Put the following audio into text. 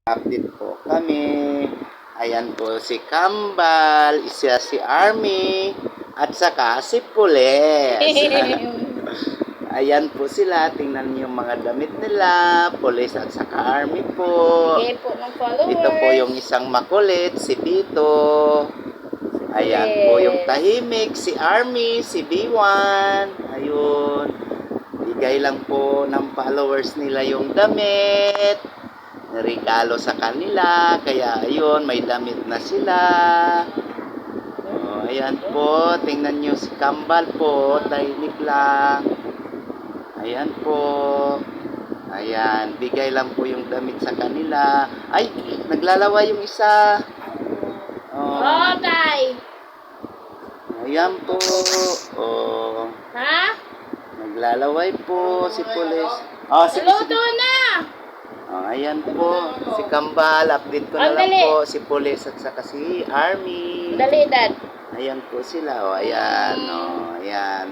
Update po kami. Ayan po si Kambal, isa si Army, at saka si Pules. Ayan po sila. Tingnan niyo yung mga damit nila. Pules at saka Army po. Bigay po ng followers. Ito po yung isang makulit, si Tito. Ayan po yung tahimik, si Army, si B1. Ayun. Bigay lang po ng followers nila yung damit. Regalo sa kanila. Kaya ayun, may damit na sila. Oh, ayan po. Tingnan nyo si Kambal po. Tahimik lang. Ayan po. Ayan. Bigay lang po yung damit sa kanila. Ay, naglalawa yung isa. Oh. Oh, tay. Ayan po. Oh. Ha? Naglalaway po si Pulis. Oh, sige, Luto sige. na. Oh, ayan po. Si Kambal. Update ko na Ang lang dali. po. Si Pulis at saka si Army. Dali, dad. Ayan po sila. Oh, ayan. Oh, ayan.